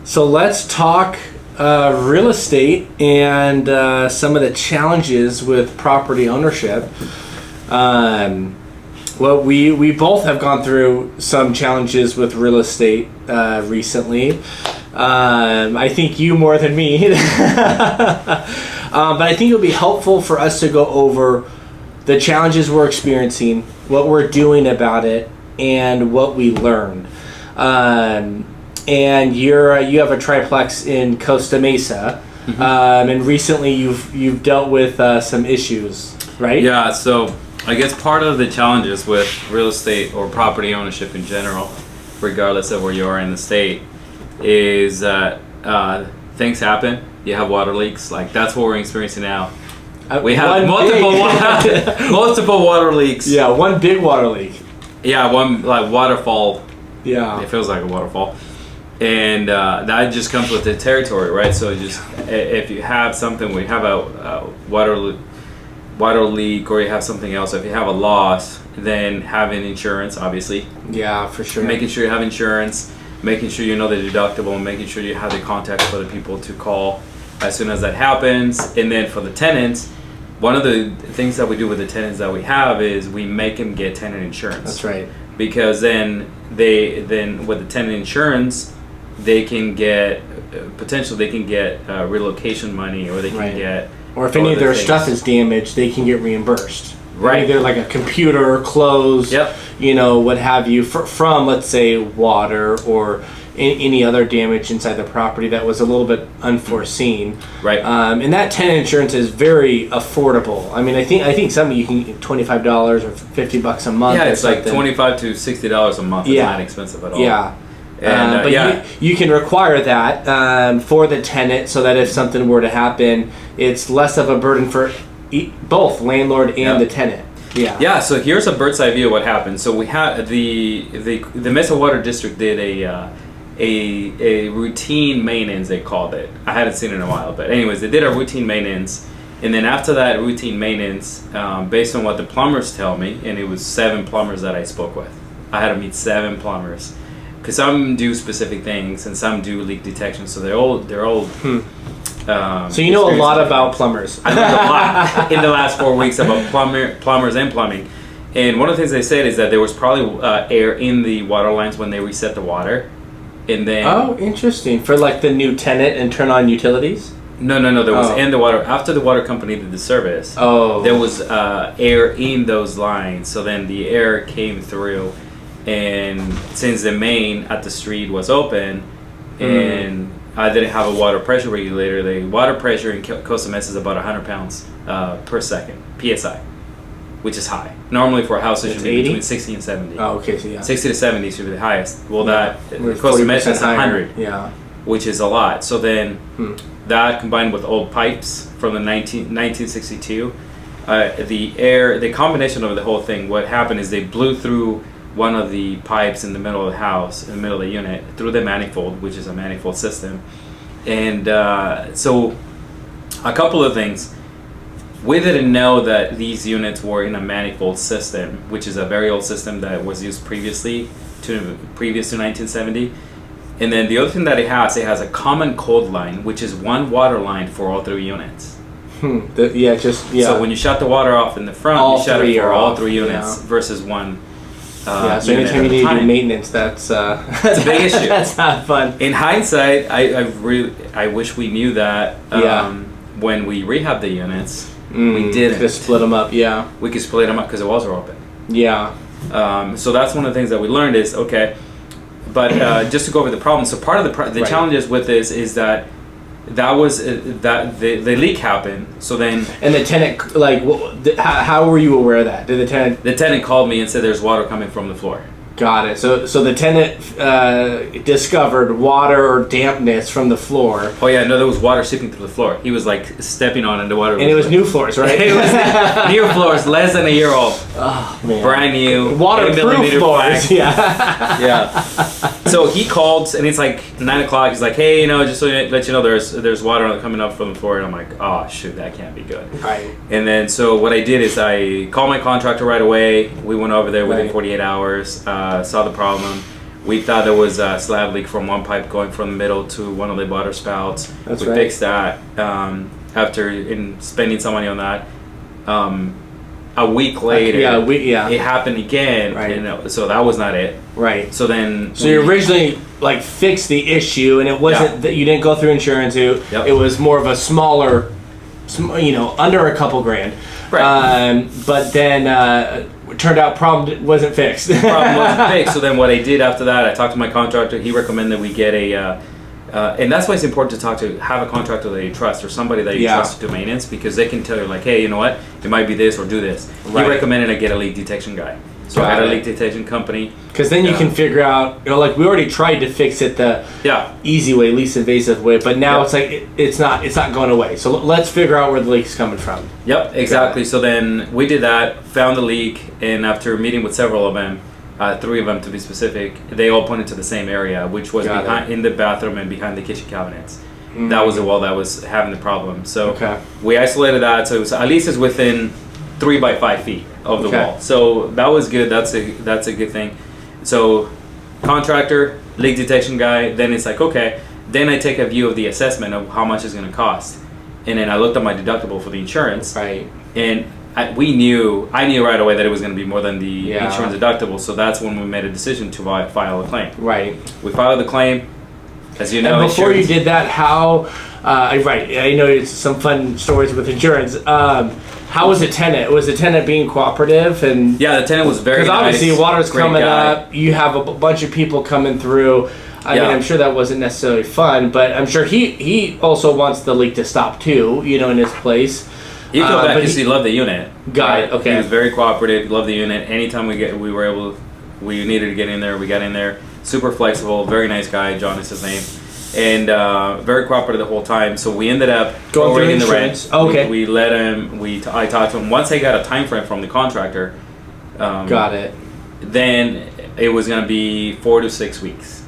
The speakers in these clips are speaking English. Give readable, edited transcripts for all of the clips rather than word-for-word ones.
So let's talk real estate and some of the challenges with property ownership. Well, we both have gone through some challenges with real estate recently. I think you more than me. But I think it'll be helpful for us to go over the challenges we're experiencing, what we're doing about it, and what we learned. And you have a triplex in Costa Mesa, and recently you've dealt with some issues, right? Yeah. So I guess part of the challenges with real estate or property ownership in general, regardless of where you are in the state, is that things happen. You have water leaks. Like that's what we're experiencing now. We have multiple water leaks. Yeah, one big water leak. Yeah, one like waterfall. Yeah, it feels like a waterfall, and that just comes with the territory, right? So just if you have something, we have a water leak, or you have something else. If you have a loss, then having insurance, obviously. Yeah, for sure. Making sure you have insurance, making sure you know the deductible, and making sure you have the contact for the people to call as soon as that happens. And then for the tenants, one of the things that we do with the tenants that we have is we make them get tenant insurance. That's right. Because then with the tenant insurance, they can get relocation money, or they can get, or if any of their stuff is damaged, they can get reimbursed. Right. Either like a computer, clothes, what have you, from let's say water or any other damage inside the property that was a little bit unforeseen. Right. And that tenant insurance is very affordable. I mean, I think some you can get $25 or $50 a month. Yeah, it's like $25 to $60 a month. It's not expensive at all. Yeah. But you can require that for the tenant, so that if something were to happen, it's less of a burden for both landlord and the tenant. Yeah. Yeah. So here's a bird's eye view of what happened. So we had the Mesa Water District did a routine maintenance, they called it. I hadn't seen it in a while, but anyways, they did a routine maintenance, and then after that routine maintenance, based on what the plumbers tell me, and it was 7 plumbers that I spoke with. I had to meet 7 plumbers. Because some do specific things and some do leak detection, so they're all. So you know a lot about plumbers. I learned a lot in the last 4 weeks about plumbers and plumbing, and one of the things they said is that there was probably air in the water lines when they reset the water, and then. Oh, interesting. For like the new tenant and turn on utilities. No. There was in the water after the water company did the service. Oh. There was air in those lines, so then the air came through. And since the main at the street was open, and I didn't have a water pressure regulator, the water pressure in Costa Mesa is about 100 pounds per second, PSI, which is high. Normally for a house it should be between 60 and 70. Oh, okay, so yeah. 60 to 70 should be the highest. Well, Costa Mesa is 100, which is a lot. So then that combined with old pipes from the 1962, the combination of the whole thing, what happened is they blew through one of the pipes in the middle of the house, in the middle of the unit, through the manifold, which is a manifold system. And so a couple of things. We didn't know that these units were in a manifold system, which is a very old system that was used previous to 1970. And then the other thing that it has a common cold line, which is one water line for all 3 units. So when you shut the water off in the front, you shut it for all 3 units versus one. So anytime you need to do maintenance, that's a big issue. That's not fun. In hindsight, I wish we knew that when we rehabbed the units. We didn't. Just split them up, We could split them up because the walls are open. Yeah. So that's one of the things that we learned is, okay, but just to go over the problem, so part of the challenges with this is that the leak happened. So then, and the tenant, how were you aware of that? Did the tenant called me and said there's water coming from the floor. Got it. So the tenant discovered water or dampness from the floor. Oh yeah, no, there was water seeping through the floor. He was like stepping on it, and the water. And it was new floors, right? It was new floors, less than a year old. Oh man. Brand new. Waterproof floors. Yeah. So he called, and it's like 9:00. He's like, hey, just so you let you know, there's water coming up from the floor, and I'm like, oh shoot, that can't be good. Right. And then so what I did is I called my contractor right away. We went over there within 48 hours. Saw the problem. We thought there was a slab leak from one pipe going from the middle to one of the water spouts. That's we right. fixed that after spending some money on that. A week later, it happened again, right. And so that was not it. Right. So then, you originally like fixed the issue, and it wasn't that you didn't go through insurance. It was more of a smaller, under a couple grand. Right. But then it turned out problem wasn't fixed. Problem wasn't fixed. So then what I did after that, I talked to my contractor. He recommended we get a. And that's why it's important to have a contractor that you trust or somebody that you trust to do maintenance, because they can tell you like, hey, you know what, it might be this or do this. Right. He recommended I get a leak detection guy. So I got a leak detection company. Because then you can figure out, like we already tried to fix it the easy way, least invasive way, but now it's like it's not going away. So let's figure out where the leak's coming from. Yep, exactly. So then we did that, found the leak, and after meeting with several of them, 3 of them to be specific, they all pointed to the same area, which was in the bathroom and behind the kitchen cabinets. Mm-hmm. That was the wall that was having the problem. So we isolated that, so it was, at least it's within 3 by 5 feet of the wall. So that was good. That's a good thing. So contractor, leak detection guy, then it's like, okay, then I take a view of the assessment of how much it's going to cost. And then I looked at my deductible for the insurance. Right. And I knew right away that it was going to be more than the insurance deductible, so that's when we made a decision to file a claim. Right. We filed the claim, as you know. And before you did that, how? I know it's some fun stories with insurance. How was the tenant? Was the tenant being cooperative? And the tenant was very nice. Because obviously water's coming up. You have a bunch of people coming through. I mean, I'm sure that wasn't necessarily fun, but I'm sure he also wants the leak to stop too. In his place. He felt bad because he loved the unit. Got it. Okay. He was very cooperative. Loved the unit. Anytime we needed to get in there, we got in there. Super flexible. Very nice guy. John is his name, and very cooperative the whole time. So we ended up prorating the rent. Okay. We let him. I talked to him once. I got a time frame from the contractor. Got it. Then it was going to be 4 to 6 weeks.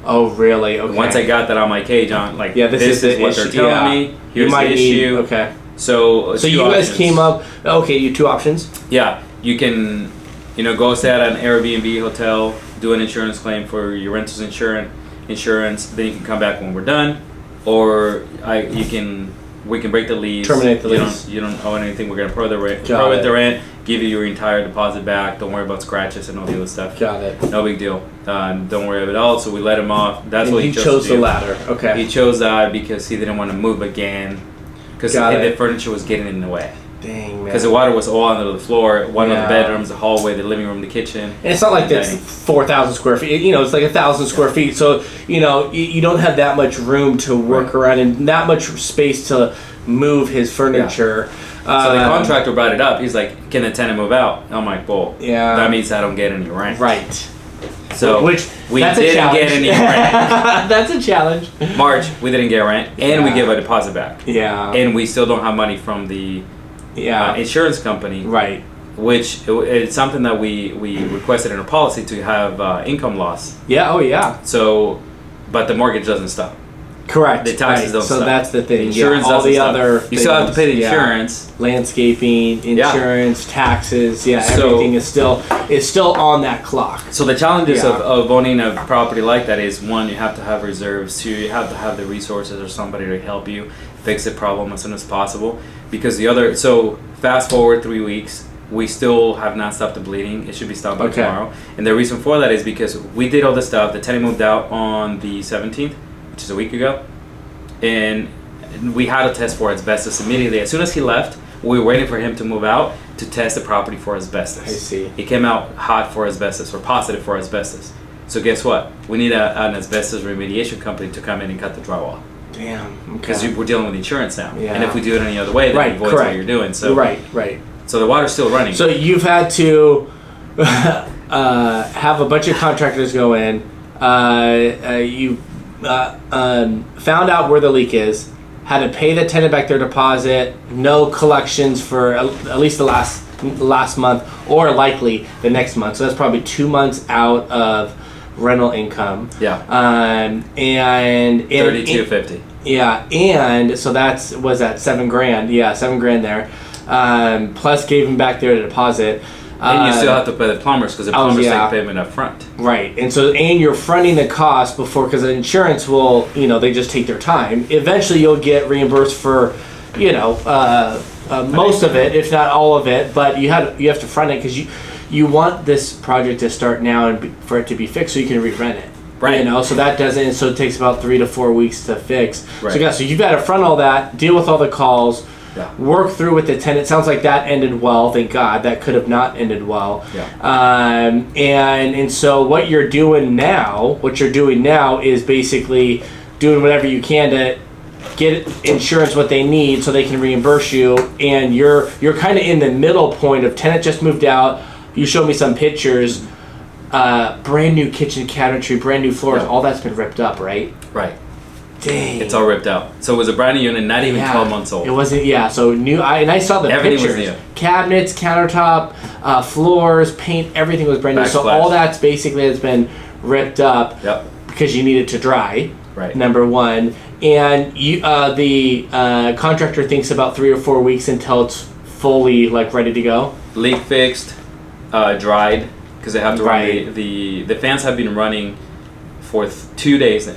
Oh, really? Okay. Once I got that, I'm like, hey, John, like this is what they're telling me. Here's the issue. Okay. So you guys came up. Okay, you 2 options. Yeah, you can, go stay at an Airbnb hotel, do an insurance claim for your renter's insurance. Then you can come back when we're done, or we can break the lease. Terminate the lease. You don't owe anything. We're gonna prorate the rent, give you your entire deposit back. Don't worry about scratches and all the other stuff. Got it. No big deal. Don't worry about it all. So we let him off. That's what he chose to do. The latter. Okay. He chose that because he didn't want to move again. Because the furniture was getting in the way. Dang, man. Because the water was all under the floor, one of the bedrooms, the hallway, the living room, the kitchen. And it's not like that's 4,000 square feet. It's like 1,000 square feet. So, you don't have that much room to work around and that much space to move his furniture. Yeah. So the contractor brought it up. He's like, can the tenant move out? I'm like, well, that means I don't get any rent. Right. So we didn't get any rent. That's a challenge. March, we didn't get rent, and we give a deposit back. Yeah. And we still don't have money from the insurance company. Right. Which it's something that we requested in our policy to have income loss. Yeah. Oh, yeah. So, but the mortgage doesn't stop. Correct. The taxes don't stop. So that's the thing. The insurance all the stop. other you still have to pay the insurance, landscaping, insurance, taxes. Yeah, everything is still on that clock. So the challenges of owning a property like that is, 1, you have to have reserves. 2, you have to have the resources or somebody to help you fix the problem as soon as possible. Because so fast forward 3 weeks, we still have not stopped the bleeding. It should be stopped by tomorrow. And the reason for that is because we did all this stuff. The tenant moved out on the 17th. Which is a week ago, and we had a test for asbestos immediately. As soon as he left, we were waiting for him to move out to test the property for asbestos. I see. He came out hot for asbestos, or positive for asbestos. So guess what? We need an asbestos remediation company to come in and cut the drywall. Damn. Because we're dealing with insurance now, yeah. And if we do it any other way, then it avoids what you're doing. So right. So the water's still running. So you've had to have a bunch of contractors go in. You found out where the leak is, had to pay the tenant back their deposit, no collections for at least the last month, or likely the next month. So that's probably 2 months out of rental income. Yeah. And $32.50. Yeah, and so was that $7,000? Yeah, $7,000 there. Plus gave him back their deposit. And you still have to pay the plumbers because the plumbers take payment up front. Right. And you're fronting the cost before, because the insurance will, they just take their time. Eventually you'll get reimbursed for, most of it, if not all of it, but you have to front it because you want this project to start now and for it to be fixed so you can re-rent it. Right. So it takes about 3 to 4 weeks to fix. Right. So you've got to front all that, deal with all the calls, work through with the tenant. Sounds like that ended well. Thank God. That could have not ended well. Yeah. And so what you're doing now is basically doing whatever you can to get insurance what they need so they can reimburse you. And you're kind of in the middle point of tenant just moved out. You showed me some pictures. Brand new kitchen cabinetry, brand new floors. All that's been ripped up, right? Right. Dang. It's all ripped out. So it was a brand new unit, not even 12 months old. It wasn't, so new. I saw the everything pictures. Was new. Cabinets, countertop, floors, paint, everything was brand new. So all that's basically has been ripped up because you need it to dry, number one. And the contractor thinks about 3 or 4 weeks until it's fully ready to go. Leak fixed, dried, because they have to run the fans have been running for 2 days, 3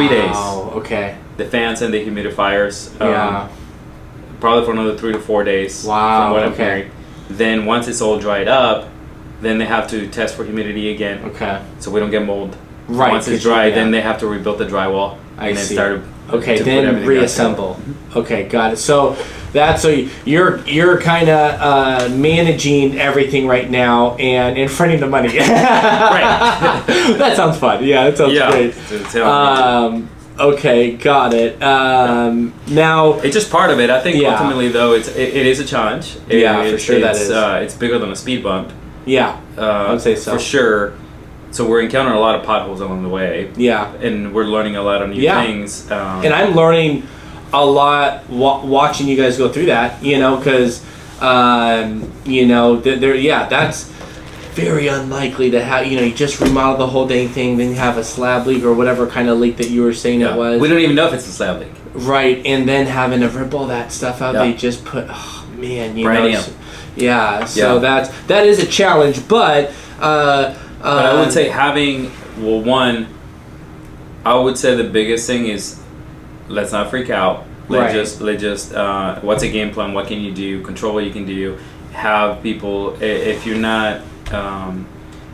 days. Wow, okay. The fans and the humidifiers. Probably for another 3 to 4 days. Wow, from what I'm hearing. Then once it's all dried up, then they have to test for humidity again. Okay. So we don't get mold. Right. Once it's dry, then they have to rebuild the drywall. And then start. Okay, then reassemble. Okay, got it. So you're kind of managing everything right now and fronting the money. Right. That sounds fun. Yeah, that sounds great. Okay, got it. Now it's just part of it. I think ultimately though it is a challenge. For sure that is. It's bigger than a speed bump. Yeah, I'd say so for sure. So we're encountering a lot of potholes along the way. Yeah, and we're learning a lot of new things. And I'm learning a lot watching you guys go through that. Because that's very unlikely to have. You just remodel the whole dang thing, then you have a slab leak or whatever kind of leak that you were saying it was. We don't even know if it's a slab leak. Right, and then having to rip all that stuff out, they just put. Oh man, So that is a challenge, but. But I would say I would say the biggest thing is let's not freak out. Let's just what's a game plan? What can you do? Control what you can do. Have people, if you're not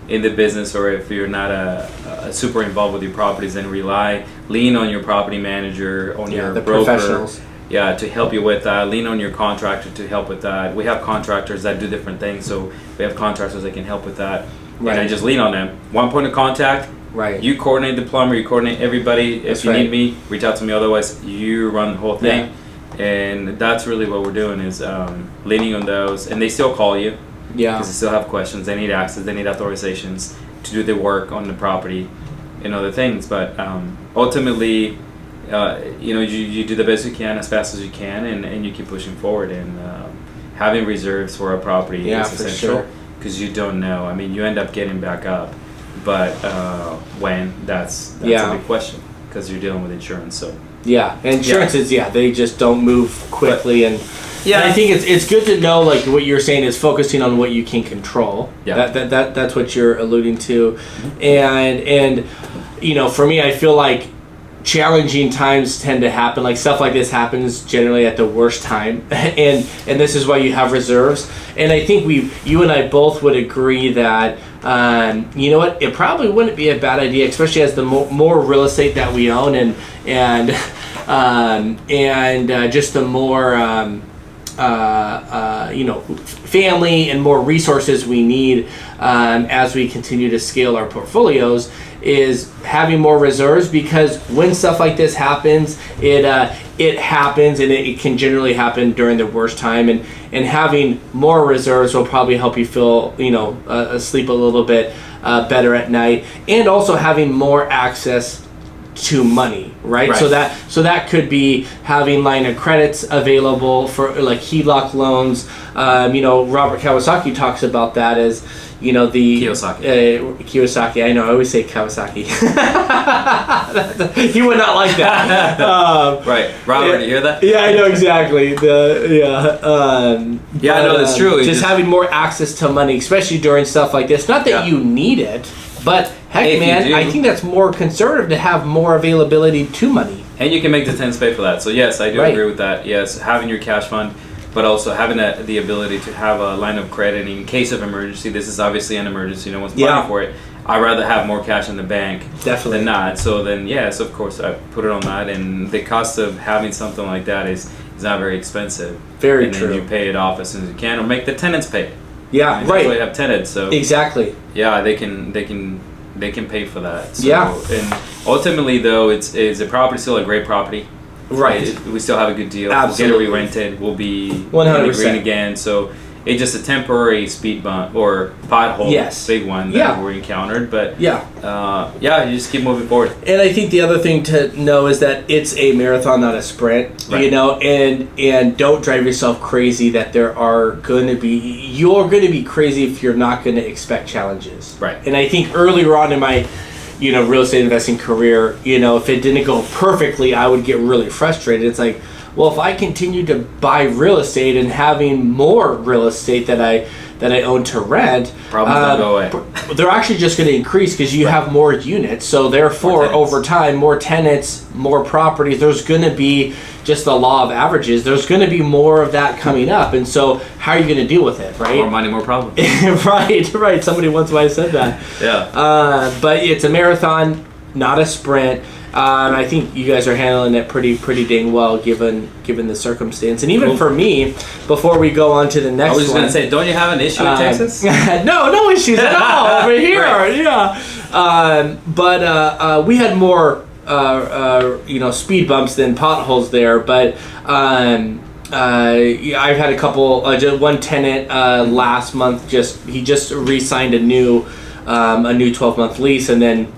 in the business or if you're not a super involved with your properties, then lean on your property manager, on your broker. Professionals. Yeah, to help you with that. Lean on your contractor to help with that. We have contractors that do different things, so we have contractors that can help with that. Right. And I just lean on them. One point of contact. Right. You coordinate the plumber. You coordinate everybody. If you need me, reach out to me. Otherwise, you run the whole thing. Yeah. And that's really what we're doing is leaning on those. And they still call you. Yeah. Because they still have questions. They need access. They need authorizations to do the work on the property and other things. But ultimately, you do the best you can as fast as you can, and you keep pushing forward. And having reserves for a property is essential. Sure. Because you don't know. I mean, you end up getting back up, but when that's a big question because you're dealing with insurance. So insurance is they just don't move quickly, and I think it's good to know what you're saying is focusing on what you can control. Yeah, that's what you're alluding to, and for me, I feel like challenging times tend to happen. stuff like this happens generally at the worst time, and this is why you have reserves. And I think you and I both would agree that it probably wouldn't be a bad idea, especially as the more real estate that we own and just the more family and more resources we need as we continue to scale our portfolios, is having more reserves, because when stuff like this happens, it happens, and it can generally happen during the worst time, and having more reserves will probably help you feel sleep a little bit better at night, and also having more access to money, right? So that could be having line of credits available for HELOC loans. Robert Kawasaki talks about that as the Kiyosaki. I know. I always say Kawasaki. He would not like that. Right, Robert. You hear that? Yeah, I know exactly. I know that's true. Just having more access to money, especially during stuff like this. Not that you need it, but heck, man, I think that's more conservative to have more availability to money. And you can make the tenants pay for that. So yes, I do agree with that. Yes, having your cash fund, but also having the ability to have a line of credit in case of emergency. This is obviously an emergency. No one's planning for it. I'd rather have more cash in the bank than not. So then, yes, of course, I put it on that. And the cost of having something like that is not very expensive. Very and true. And then you pay it off as soon as you can, or make the tenants pay it. Yeah, That's why you have tenants. So exactly. Yeah, they can pay for that. So, yeah. And ultimately, though, it's a property still a great property. Right. We still have a good deal. Absolutely. We'll get it re-rented. We'll be 100%. in the green again. So it's just a temporary speed bump or pothole, big one that we encountered. But you just keep moving forward. And I think the other thing to know is that it's a marathon, not a sprint. Right. And don't drive yourself crazy that you're going to be crazy if you're not going to expect challenges. Right. And I think earlier on in my real estate investing career, if it didn't go perfectly, I would get really frustrated. It's like, well, if I continue to buy real estate and having more real estate that I own to rent, problems don't go away. They're actually just going to increase because you have more units. So therefore, over time, more tenants, more properties. There's going to be just the law of averages. There's going to be more of that coming up. And so how are you going to deal with it, right? More money, more problems. Right. Somebody once might have said that. Yeah. But it's a marathon, not a sprint. And I think you guys are handling it pretty dang well given the circumstance. And even for me, before we go on to the next one. I was just going to say, don't you have an issue in Texas? No issues at all over here. Right. Yeah. But we had more speed bumps than potholes there. But I've had a couple. Just one tenant last month he just re-signed a new 12-month lease, and then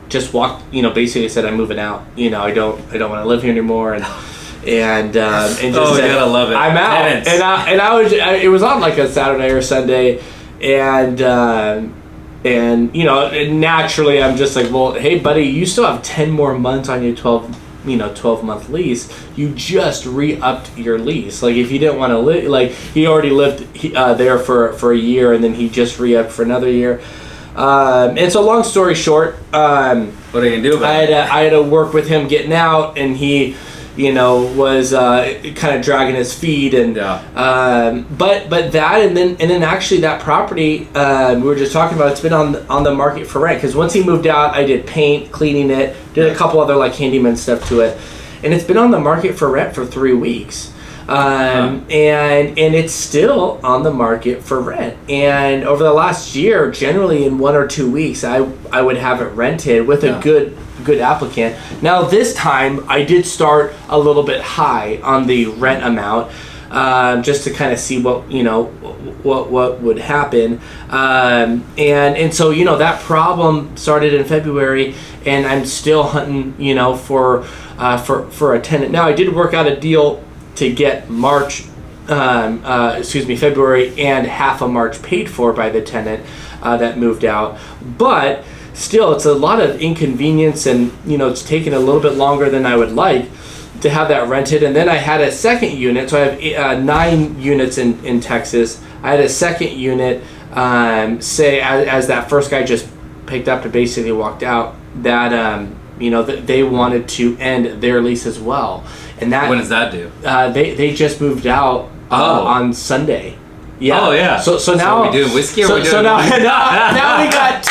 just walked, basically said, I'm moving out. I don't want to live here anymore, and just you gotta love it. I'm out. Tenants. And it was on like a Saturday or Sunday, and naturally I'm just like, well, hey buddy, you still have 10 more months on your 12-month lease. You just re-upped your lease. Like, if you didn't want to live, like, he already lived there for a year, and then he just re-upped for another year. And so, long story short, what are you gonna do about it? I had to work with him getting out, and he, was kind of dragging his feet, and but that, and then actually that property we were just talking about, it's been on the market for rent, because once he moved out, I did paint, cleaning it, did a couple other like handyman stuff to it, and it's been on the market for rent for 3 weeks. And it's still on the market for rent. And over the last year, generally in 1 or 2 weeks, I would have it rented with a good applicant. Now this time, I did start a little bit high on the rent amount, just to kind of see what would happen. And so that problem started in February, and I'm still hunting for a tenant. Now I did work out a deal to get February and half of March paid for by the tenant that moved out. But still, it's a lot of inconvenience, and it's taken a little bit longer than I would like to have that rented. And then I had a second unit, so I have 9 units in Texas. I had a second unit, as that first guy just picked up and basically walked out, that they wanted to end their lease as well. And that, when does that do? They just moved out on Sunday. Yeah. Oh yeah. So now are we doing whiskey? Or now we got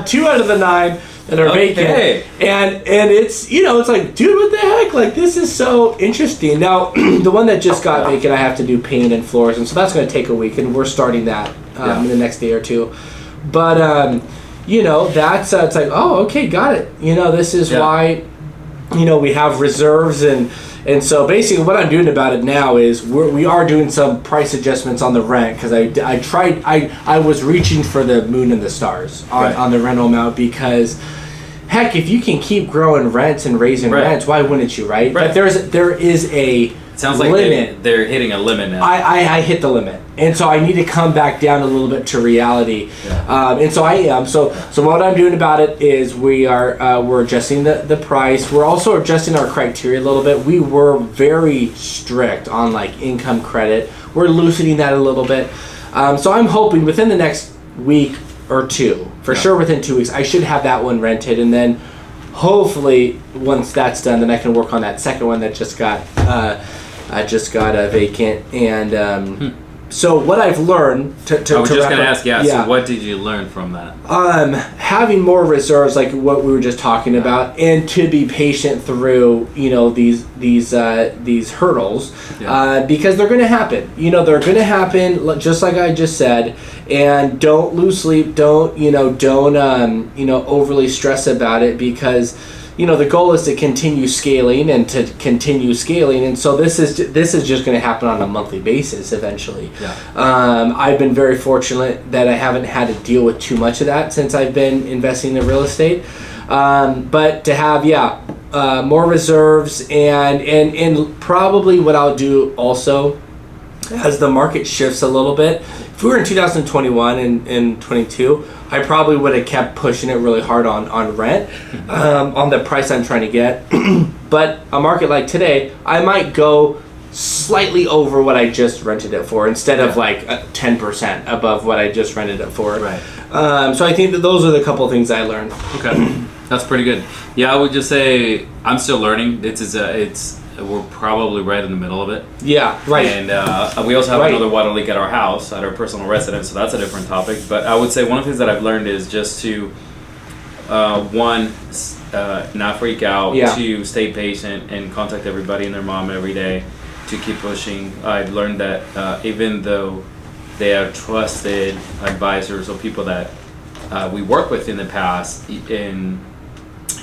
two out of the 9 that are vacant. And it's it's like, dude, what the heck? Like, this is so interesting. Now the one that just got vacant, I have to do paint and floors, and so that's going to take a week, and we're starting that in the next day or two. But that's it's like, oh, okay, got it. This is why we have reserves, and so basically what I'm doing about it now is we are doing some price adjustments on the rent, because I was reaching for the moon and the stars on the rental amount, because heck, if you can keep growing rents and raising rents, why wouldn't you, right? But there is a it's sounds like they're hitting a limit now. I hit the limit, and so I need to come back down a little bit to reality. Yeah. And so I am. So what I'm doing about it is we're adjusting the price. We're also adjusting our criteria a little bit. We were very strict on like income credit. We're loosening that a little bit. So I'm hoping within the next week or two, for sure within 2 weeks, I should have that one rented, and then hopefully once that's done, then I can work on that second one that just got vacant. And so what I've learned I was just going to ask, so what did you learn from that? Having more reserves, like what we were just talking about, and to be patient through, these hurdles, because they're going to happen. They're going to happen, just like I just said. And don't lose sleep. Don't overly stress about it, because the goal is to continue scaling. And so this is just going to happen on a monthly basis eventually. I've been very fortunate that I haven't had to deal with too much of that since I've been investing in real estate. But to have more reserves, and probably what I'll do also as the market shifts a little bit. If we were in 2021 and 22, I probably would have kept pushing it really hard on rent, on the price I'm trying to get. But a market like today, I might go slightly over what I just rented it for, instead of like 10% above what I just rented it for. Right. So I think that those are the couple of things I learned. Okay, that's pretty good. Yeah, I would just say I'm still learning. We're probably right in the middle of it. Yeah, right. And we also have another water leak at our house, at our personal residence, so that's a different topic. But I would say one of the things that I've learned is just to, not freak out, to stay patient and contact everybody and their mom every day, to keep pushing. I've learned that even though they are trusted advisors or people that we worked with in the past,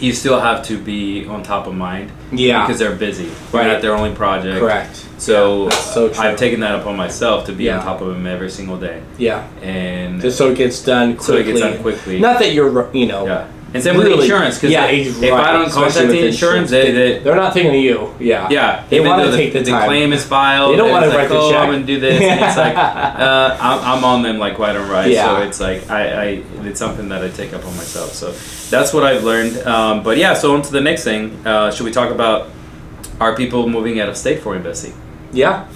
you still have to be on top of mind, because they're busy. They're at their only project. Correct. So, so true. I've taken that upon myself to be on top of them every single day. Yeah. And just so it gets done quickly. Not that you're, And same with the insurance, because if I don't contact the insurance, they're not thinking of you. Yeah. They want to take the time. The claim is filed. They don't want to write the check. I'm going to do this. And it's like, I'm on them like quite right. So it's like, it's something that I take up on myself. So that's what I've learned. But so on to the next thing. Should we talk about, are people moving out of state for investing? Yeah,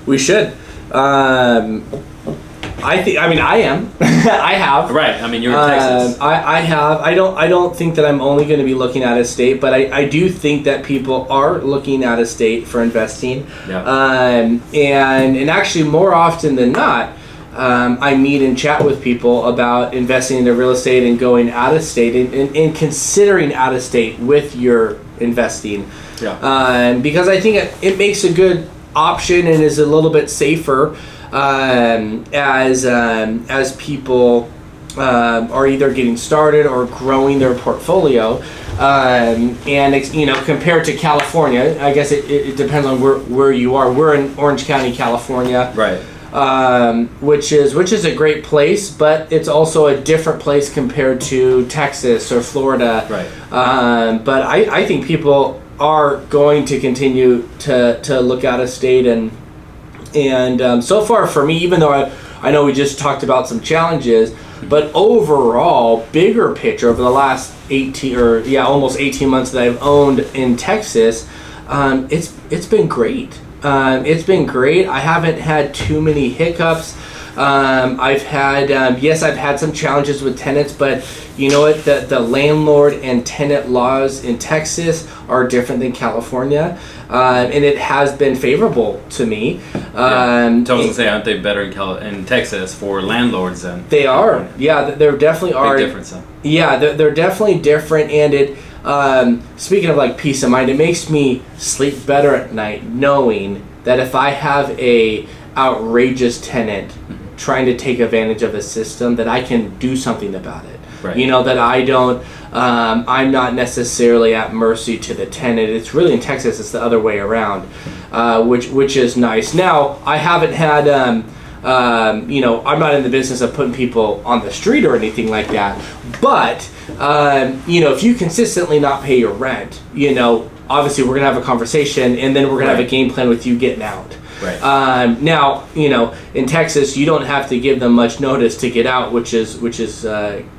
we should. I am. I have. Right. I mean, you're in Texas. I have. I don't think that I'm only going to be looking out of state, but I do think that people are looking out of state for investing. Yeah. And actually, more often than not, I meet and chat with people about investing into real estate and going out of state and considering out of state with your investing. Yeah. Because I think it makes a good option and is a little bit safer. As people are either getting started or growing their portfolio, and compared to California, I guess it depends on where you are. We're in Orange County, California, right? Which is a great place, but it's also a different place compared to Texas or Florida, right? But I think people are going to continue to look out of state. And so far for me, even though I know we just talked about some challenges, but overall, bigger picture over the last almost 18 months that I've owned in Texas, it's been great. It's been great. I haven't had too many hiccups. I've had some challenges with tenants, but you know what? The landlord and tenant laws in Texas are different than California, and it has been favorable to me. I was gonna say, aren't they better in Texas for landlords than they are? Yeah, there definitely are. Big difference, huh? Yeah, they're definitely different, and it. Speaking of like peace of mind, it makes me sleep better at night knowing that if I have a outrageous tenant trying to take advantage of the system, that I can do something about it. Right. That I don't, I'm not necessarily at mercy to the tenant. It's really in Texas, it's the other way around, which is nice. Now, I haven't had, I'm not in the business of putting people on the street or anything like that. But, if you consistently not pay your rent, obviously we're gonna have a conversation, and then we're gonna have a game plan with you getting out. Right. Now, in Texas, you don't have to give them much notice to get out, which is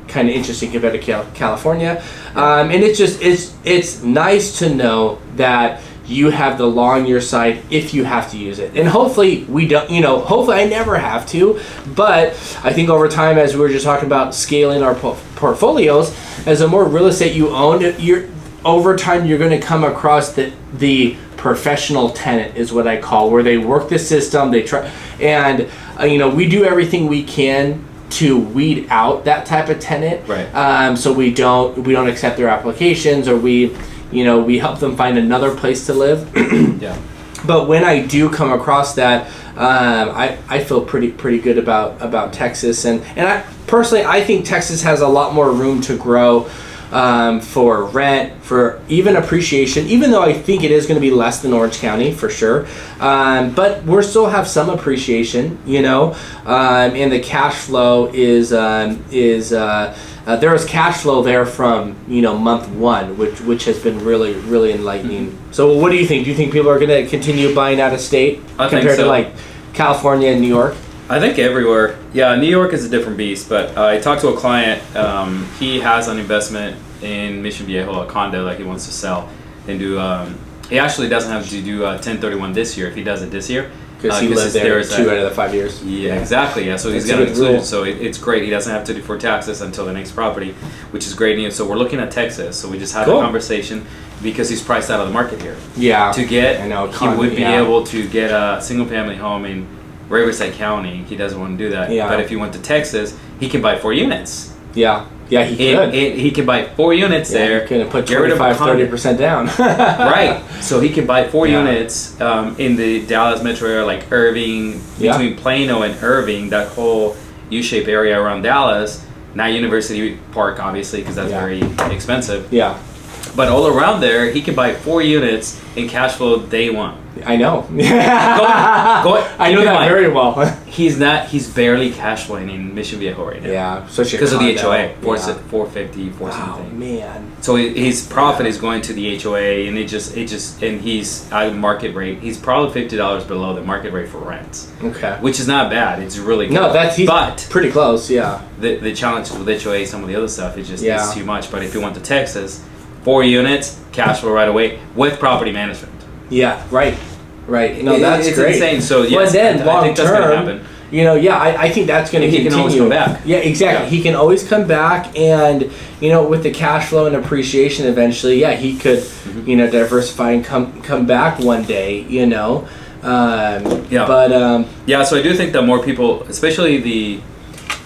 kind of interesting compared to California. And it's nice to know that you have the law on your side if you have to use it. And hopefully we don't, hopefully I never have to, but I think over time, as we were just talking about scaling our portfolios, as the more real estate you own, over time you're going to come across the professional tenant is what I call, where they work the system, they try, and we do everything we can to weed out that type of tenant. Right. So we don't accept their applications, or we help them find another place to live. Yeah. But when I do come across that, I feel pretty good about Texas, and I personally, I think Texas has a lot more room to grow. For rent, for even appreciation, even though I think it is going to be less than Orange County for sure, but we'll still have some appreciation, and the cash flow is there is cash flow there from month one, which has been really enlightening. Mm-hmm. So what do you think? Do you think people are going to continue buying out of state compared to like California and New York? I think everywhere. Yeah, New York is a different beast, but I talked to a client. He has an investment in Mission Viejo, a condo that he wants to sell and do. He actually doesn't have to do 1031 this year if he does it this year. Because he lived there 2 out of the 5 years. Yeah, exactly. Yeah, so he's got it included. So it's great. He doesn't have to defer taxes until the next property, which is great news. So we're looking at Texas. So we just had a conversation because he's priced out of the market here. Yeah. To get, he would be able to get a single family home in Riverside County. He doesn't want to do that. Yeah. But if he went to Texas, he can buy 4 units. Yeah. Yeah, he could. He can buy 4 units there. He could put 25-30% down. Right. So he can buy 4 units in the Dallas metro area, like Irving, between Plano and Irving, that whole U-shaped area around Dallas. Not University Park, obviously, because that's very expensive. Yeah. But all around there, he can buy 4 units in cash flow day one. I know. I know that very well. He's barely cash flowing in Mission Viejo right now. Yeah, especially because of the HOA, 450, 4 something. Man. So his profit is going to the HOA, and and he's at market rate. He's probably $50 below the market rate for rents. Okay. Which is not bad. It's really good. No, he's pretty close. Yeah. The challenge with HOA, some of the other stuff, it's too much. But if you went to Texas, 4 units, cash flow right away with property management. Yeah, right. No, that's it's great. Insane. So yes, but then I think that's going to happen. I think that's going to continue. He can always come back. Yeah, exactly. Yeah. He can always come back, and with the cash flow and appreciation, eventually, he could, diversify and come back one day. So I do think that more people, especially the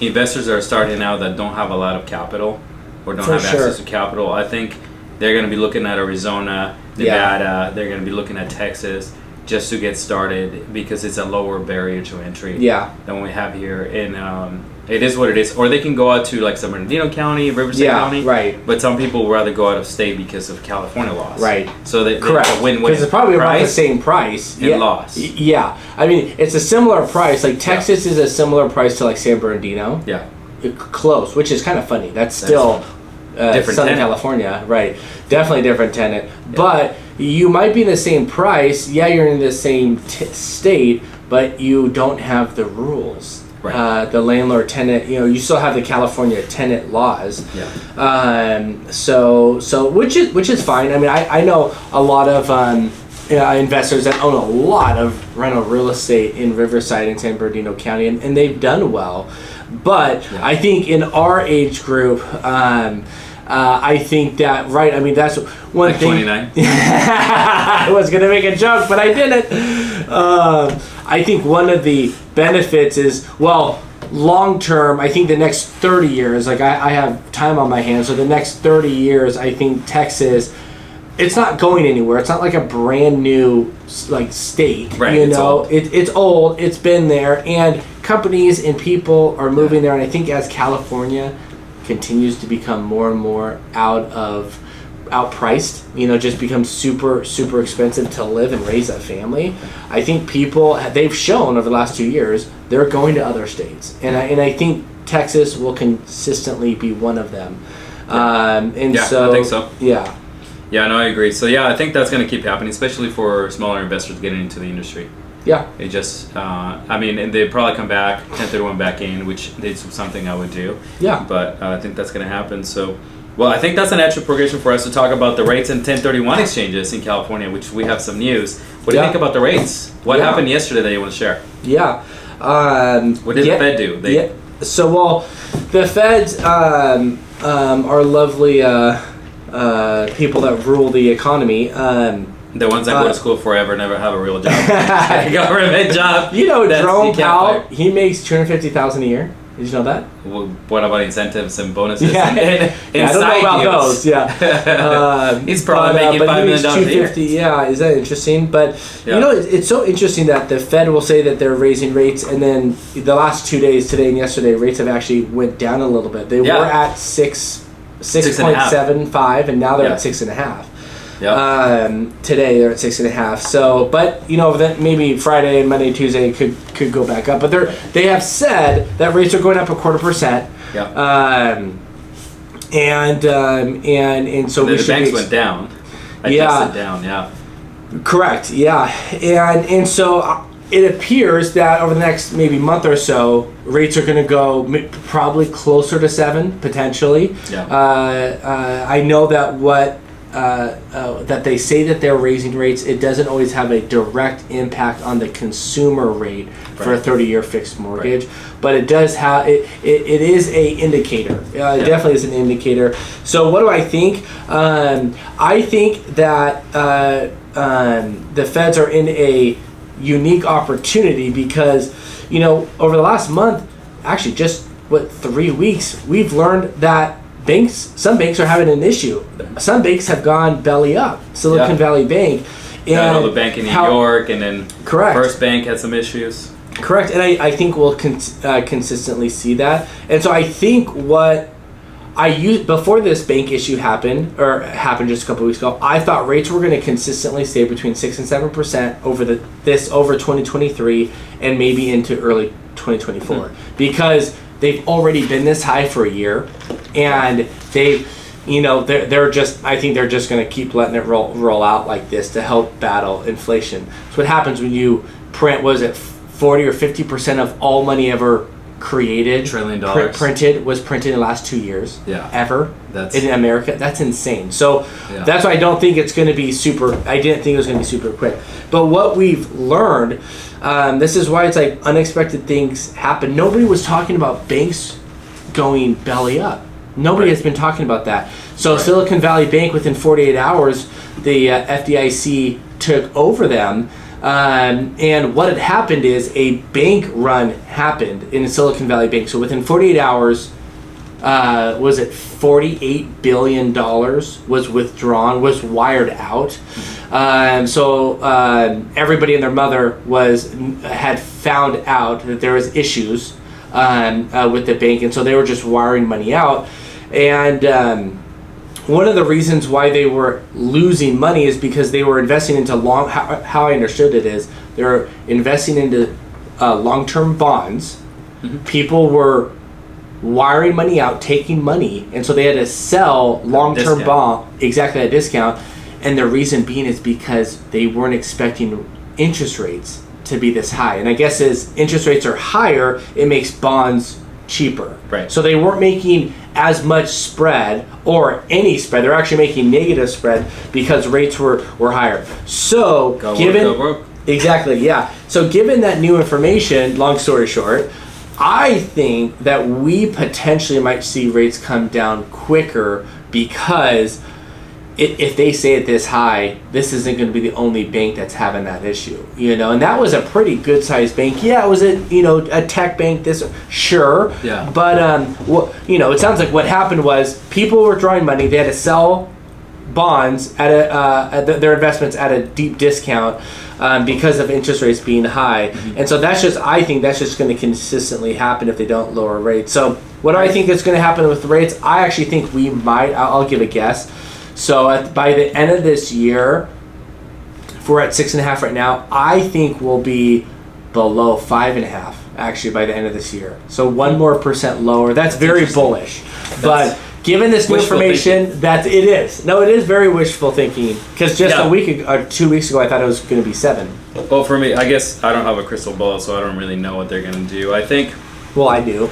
investors that are starting out that don't have a lot of capital or don't have access to capital, I think they're going to be looking at Arizona, Nevada. They're going to be looking at Texas just to get started because it's a lower barrier to entry than we have here. And it is what it is. Or they can go out to like San Bernardino County, Riverside County. Right. But some people would rather go out of state because of California laws. Right. So they win-win. Because it's probably about the same price. And loss. Yeah. I mean, it's a similar price. Like Texas is a similar price to like San Bernardino. Yeah. Close, which is kind of funny. That's still different Southern tenant. California, right? Definitely different tenant, but you might be in the same price. Yeah, you're in the same state, but you don't have the rules. Right. The landlord tenant, you still have the California tenant laws. Yeah. So which is fine. I mean, I know a lot of investors that own a lot of rental real estate in Riverside and San Bernardino County, and they've done well. But I think in our age group, I think that I mean, that's one like thing. 29. I was gonna make a joke, but I didn't. I think one of the benefits is long term. I think the next 30 years, like I have time on my hands, so the next 30 years, I think Texas. It's not going anywhere. It's not like a brand new state. Right. It's old. It's been there, and companies and people are moving there. And I think as California continues to become more and more outpriced, just becomes super expensive to live and raise a family. I think they've shown over the last 2 years they're going to other states, and I think Texas will consistently be one of them. I think so. Yeah. Yeah, no, I agree. So yeah, I think that's going to keep happening, especially for smaller investors getting into the industry. Yeah. It just, I mean, and they'd probably come back, 1031 back in, which is something I would do. Yeah. But I think that's going to happen. So, well, I think that's a natural progression for us to talk about the rates and 1031 exchanges in California, which we have some news. What do you think about the rates? What happened yesterday that you want to share? Yeah. What did the Fed do? So, well, the Feds are lovely people that rule the economy. The ones that go to school forever never have a real job. A government job. You know, Jerome Powell, he makes $250,000 a year. Did you know that? Well, what about incentives and bonuses? Yeah, I don't know about those. Yeah, he's probably making $5 million a year. Yeah, is that interesting? But you know, it's so interesting that the Fed will say that they're raising rates, and then the last 2 days, today and yesterday, rates have actually went down a little bit. They were at 6.75, and now they're at 6.5. Yep. Today they're at 6.5. So, but you know, that maybe Friday and Monday, Tuesday could go back up. But they have said that rates are going up 0.25%. Yeah. And so the banks went down. Adjusted down. Yeah. Correct. Yeah. And so it appears that over the next maybe month or so, rates are going to go probably closer to 7 potentially. Yeah. I know that that they say that they're raising rates, it doesn't always have a direct impact on the consumer rate for a 30-year fixed mortgage, but it does have it is a indicator. It definitely is an indicator. So what do I think? I think that the Feds are in a unique opportunity because, you know, over the last month, actually just 3 weeks, we've learned that some banks are having an issue. Some banks have gone belly up. Silicon Valley Bank. And the bank in New York, and then First Bank had some issues. Correct, and I think we'll consistently see that. And so I think what I used before this bank issue happened just a couple of weeks ago, I thought rates were going to consistently stay between 6 and 7% over 2023 and maybe into early 2024 because they've already been this high for a year, and they're just, I think they're just going to keep letting it roll out like this to help battle inflation. So what happens when you print, 40 or 50% of all money ever created, $1 trillion was printed in the last 2 years, ever in America. That's insane. So that's why I don't think it's going to be I didn't think it was going to be super quick. But what we've learned, this is why it's like unexpected things happen. Nobody was talking about banks going belly up. Nobody has been talking about that. So Silicon Valley Bank, within 48 hours, the FDIC took over them. And what had happened is a bank run happened in Silicon Valley Bank. So within 48 hours, was it $48 billion was withdrawn, was wired out. So everybody and their mother had found out that there was issues with the bank, and so they were just wiring money out. And one of the reasons why they were losing money is because they were investing into how I understood it is they were investing into long-term bonds. Mm-hmm. People were wiring money out, taking money, and so they had to sell long-term bond exactly at a discount. And the reason being is because they weren't expecting interest rates to be this high. And I guess as interest rates are higher, it makes bonds cheaper. Right. So they weren't making as much spread or any spread. They're actually making negative spread because rates were higher. So go broke. Exactly, yeah. So given that new information, long story short, I think that we potentially might see rates come down quicker because if they stay at this high, this isn't going to be the only bank that's having that issue, you know. And that was a pretty good-sized bank. Yeah, it was a tech bank. Sure. Yeah. But it sounds like what happened was people were drawing money. They had to sell bonds at their investments at a deep discount because of interest rates being high. Mm-hmm. And so I think that's just going to consistently happen if they don't lower rates. So what do I think is going to happen with rates? I actually think we might. I'll give a guess. So by the end of this year, if we're at 6.5 right now, I think we'll be below 5.5 actually by the end of this year. So 1% more lower. That's very bullish. But given this new information, that it is. No, it is very wishful thinking. Because just a week ago, or 2 weeks ago, I thought it was going to be 7. Well, for me, I guess I don't have a crystal ball, so I don't really know what they're going to do. I think... Well, I do.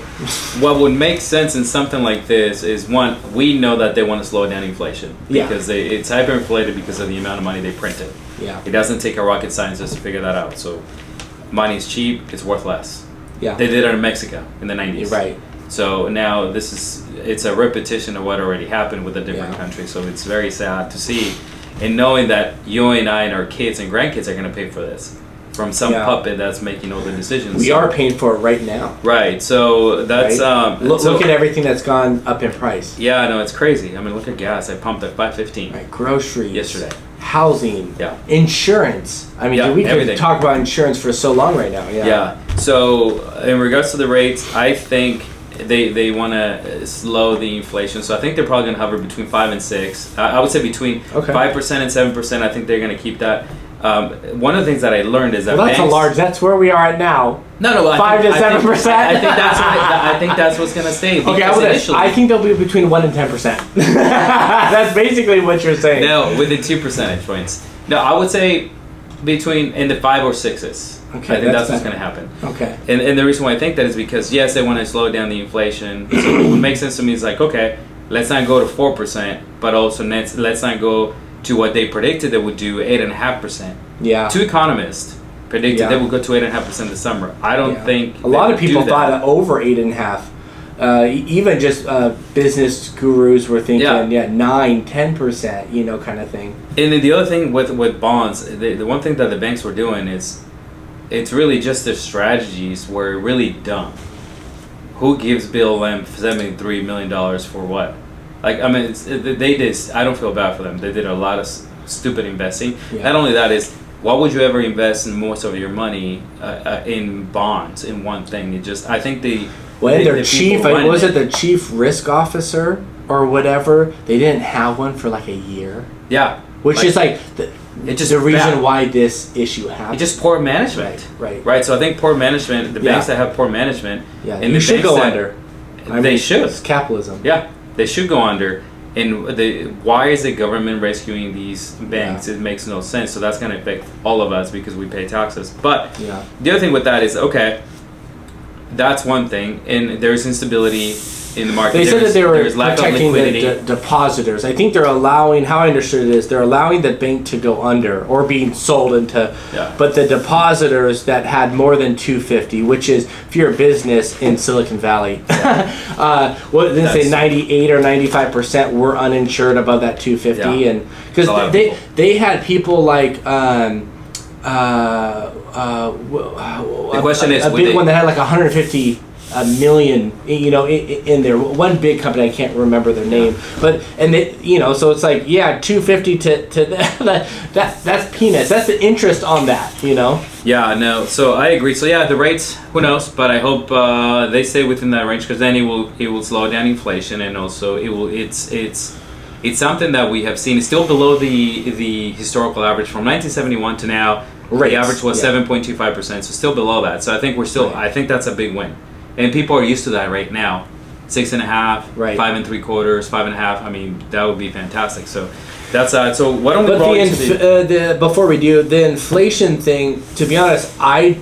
What would make sense in something like this is, one, we know that they want to slow down inflation. Because it's hyperinflated because of the amount of money they printed. Yeah. It doesn't take a rocket scientist to figure that out. So money's cheap, it's worth less. Yeah. They did it in Mexico in the 90s. Right. So now it's a repetition of what already happened with a different country. So it's very sad to see. And knowing that you and I and our kids and grandkids are going to pay for this from some puppet that's making all the decisions. We are paying for it right now. Right. So that's... Right? Look at everything that's gone up in price. Yeah, no, it's crazy. I mean, look at gas. I pumped at $5.15. Right. Groceries. Yesterday. Housing. Yeah. Insurance. I mean, we could talk about insurance for so long right now. Yeah. Yeah. So in regards to the rates, I think they want to slow the inflation. So I think they're probably going to hover between 5 and 6. I would say between 5% and 7%. I think they're going to keep that. One of the things that I learned is that that's where we are at now. No, 5 to 7%. I think that's what's going to stay. Okay, I think they'll be between 1 and 10%. That's basically what you're saying. No, within 2 percentage points. No, I would say between in the 5 or 6s. Okay, I think that's what's going to happen. Okay. And the reason why I think that is because, yes, they want to slow down the inflation. So what makes sense to me is like, okay, let's not go to 4%, but also let's not go to what they predicted they would do, 8.5%. Yeah. 2 economists predicted they would go to 8.5% this summer. I don't think a lot of people thought over 8.5%. Even just business gurus were thinking, 9, 10%, kind of thing. And then the other thing with bonds, the one thing that the banks were doing is, it's really just their strategies were really dumb. Who gives Bill Lamb $73 million for what? Like, I mean, they did. I don't feel bad for them. They did a lot of stupid investing. Yeah. Not only that is, why would you ever invest in most of your money in bonds in one thing? I think their chief, was it the chief risk officer or whatever? They didn't have one for like a year. Yeah, which is like the reason why this issue happened. It's just poor management. Right. So I think poor management. The banks that have poor management, and you should go under. They should. It's capitalism. Yeah. They should go under. And why is the government rescuing these banks? It makes no sense. So that's going to affect all of us because we pay taxes. But the other thing with that is, okay, that's one thing. And there's instability in the market. They said that they were protecting the depositors. I think they're allowing, how I understood it is, they're allowing the bank to go under or being sold into, but the depositors that had more than 250, which is, if you're a business in Silicon Valley, what did they say, 98 or 95% were uninsured above that 250, and because they had people like the question is, a big one that had like 150 million, in there. One big company, I can't remember their name, but so it's like 250 to that's peanuts. That's the interest on that, Yeah, no. So I agree. So the rates, who knows? But I hope they stay within that range because then it will slow down inflation, and also it's something that we have seen. It's still below the historical average from 1971 to now. The average was 7.25%, so still below that. So I think we're still. I think that's a big win. And people are used to that right now. 6.5, 5 3/4, 5.5. I mean, that would be fantastic. So that's so. Why don't we roll into before we do the inflation thing? To be honest, I'm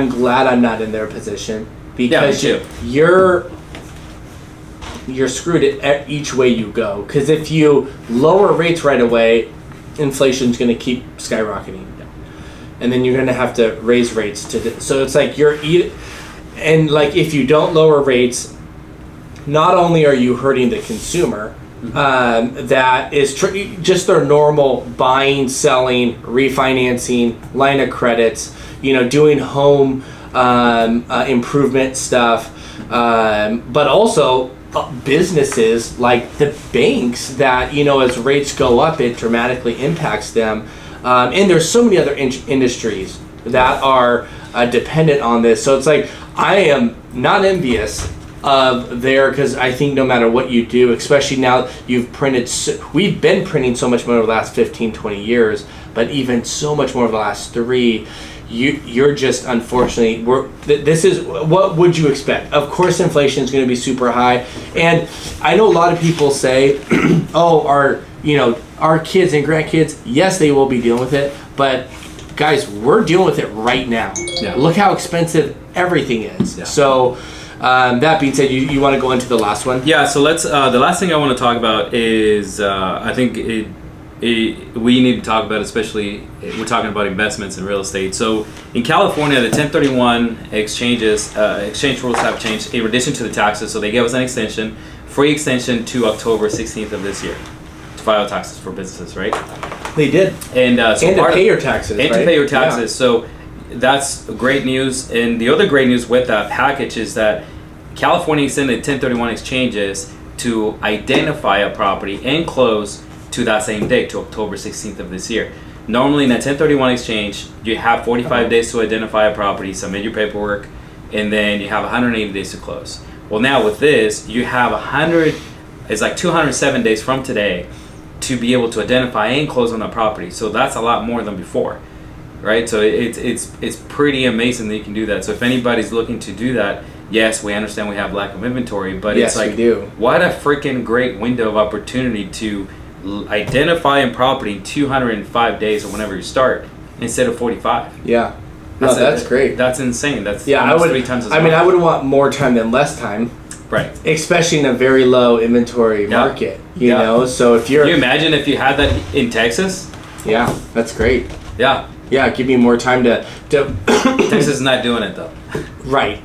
glad I'm not in their position because you're screwed at each way you go. Because if you lower rates right away, inflation's going to keep skyrocketing, and then you're going to have to raise rates so it's like and like if you don't lower rates, not only are you hurting the consumer, that is just their normal buying, selling, refinancing, line of credits, doing home improvement stuff, but also businesses like the banks that, as rates go up, it dramatically impacts them. And there's so many other industries that are dependent on this. So it's like, I am not envious of because I think no matter what you do, especially now we've been printing so much money over the last 15, 20 years, but even so much more over the last 3. You're just, unfortunately, this is what would you expect? Of course, inflation is going to be super high, and I know a lot of people say, "Oh, our kids and grandkids, yes, they will be dealing with it, but guys, we're dealing with it right now. Yeah. Look how expensive everything is." Yeah. So, that being said, you want to go into the last one? Yeah. So let's. The last thing I want to talk about is I think we need to talk about, especially we're talking about investments in real estate. So in California, the 1031 exchange rules have changed in addition to the taxes. So they gave us an free extension to October 16th of this year to file taxes for businesses, right? They did. And so and to pay your taxes, and right? to pay your taxes. Yeah. So that's great news. And the other great news with that package is that California extended 1031 exchanges to identify a property and close to that same date, to October 16th of this year. Normally in a 1031 exchange, you have 45 days to identify a property, submit your paperwork, and then you have 180 days to close. Well, now with this, you have 207 days from today to be able to identify and close on the property. So that's a lot more than before, right? So it's pretty amazing that you can do that. So if anybody's looking to do that, yes, we understand we have lack of inventory, but yes, it's like, we do. What a freaking great window of opportunity to identify a property in 205 days or whenever you start instead of 45. Yeah. No, that's great. That's insane. That's I would. 3 times as I mean, much. I would want more time than less time. Right. Especially in a very low inventory market, you know. So if you're, can you imagine if you had that in Texas? Yeah, that's great. Yeah. Yeah, give me more time to. Texas is not doing it though. Right.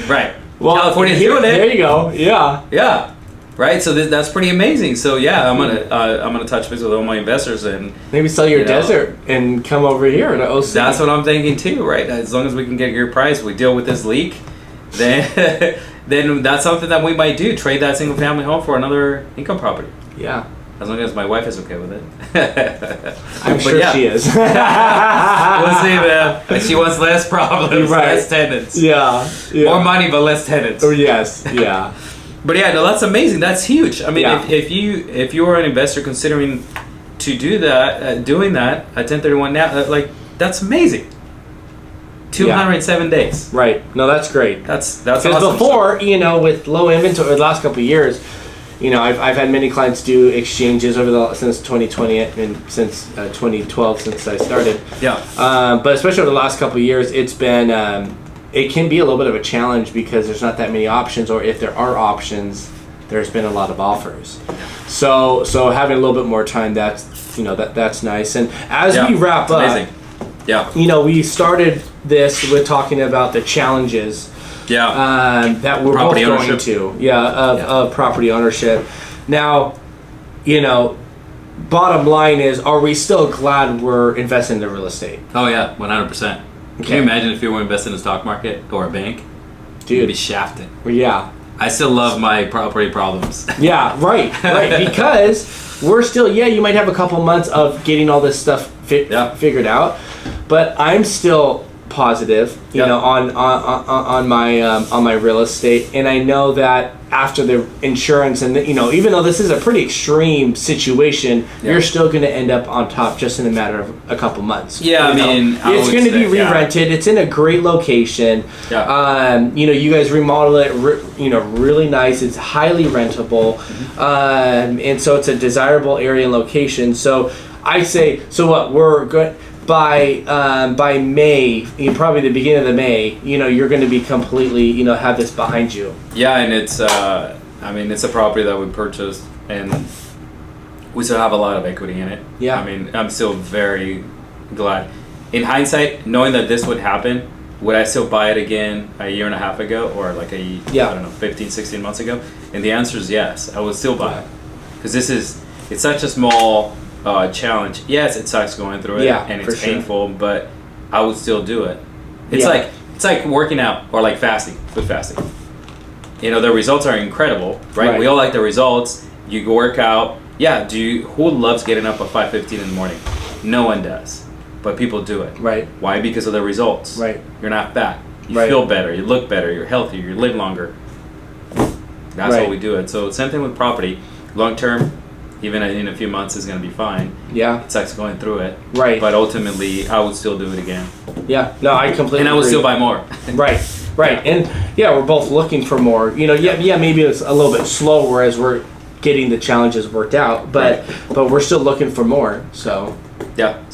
Right. Well, California's doing it. There you go. Yeah. Yeah. Right. So that's pretty amazing. So yeah, I'm gonna touch base with all my investors and maybe sell your desert and come over here to OC. That's what I'm thinking too. Right. As long as we can get your price, we deal with this leak, then then that's something that we might do. Trade that single family home for another income property. Yeah. As long as my wife is okay with it. I'm sure she is. We'll see, man. She wants less problems, less tenants. Yeah. More money, but less tenants. Oh, yes. Yeah. But yeah, no, that's amazing. That's huge. I mean, Yeah. if you are an investor considering to do that, doing that at 1031 now, that's amazing. 207 days. Right. No, that's great. That's because awesome. before, with low inventory, the last couple of years, I've had many clients do exchanges since 2020 and since 2012 since I started. Yeah. But especially over the last couple of years, it's been it can be a little bit of a challenge because there's not that many options, or if there are options, there's been a lot of offers. So having a little bit more time, that's nice. And as we wrap up, amazing. Yeah. We started this with talking about the challenges. Yeah. That we're property both ownership. going to. Of property ownership. Now, bottom line is, are we still glad we're investing in real estate? Oh yeah, 100%. Can you imagine if you were investing in the stock market or a bank? Dude. You'd be shafted. Yeah. I still love my property problems. Yeah, right. Because we're still, you might have a couple months of getting all this stuff figured out, but I'm still positive, on my real estate, and I know that after the insurance and even though this is a pretty extreme situation, you're still going to end up on top just in a matter of a couple months. Yeah, it's going to be re-rented. It's in a great location. Yeah. You guys remodel it, really nice. It's highly rentable, and so it's a desirable area and location. So I say, we're good. By May, probably the beginning of the May, you're going to be completely, have this behind you. Yeah, and it's, it's a property that we purchased, and we still have a lot of equity in it. Yeah. I'm still very glad. In hindsight, knowing that this would happen, would I still buy it again a year and a half ago, or 15, 16 months ago? And the answer is yes, I would still buy it. Because it's such a small challenge. Yes, it sucks going through it, and it's painful, but I would still do it. It's like working out or like fasting, food fasting. The results are incredible, right? We all like the results. You work out. Yeah, who loves getting up at 5:15 in the morning? No one does, but people do it. Right. Why? Because of the results. Right. You're not fat. You feel better. You look better. You're healthier. You live longer. That's why we do it. So same thing with property. Long term, even in a few months is going to be fine. Yeah. It sucks going through it. Right. But ultimately, I would still do it again. Yeah. No, I completely And I would agree. still buy more. Right. Right. And yeah, we're both looking for more. You know, yeah, maybe it's a little bit slower as we're getting the challenges worked out, but we're still looking for more. So Yeah. So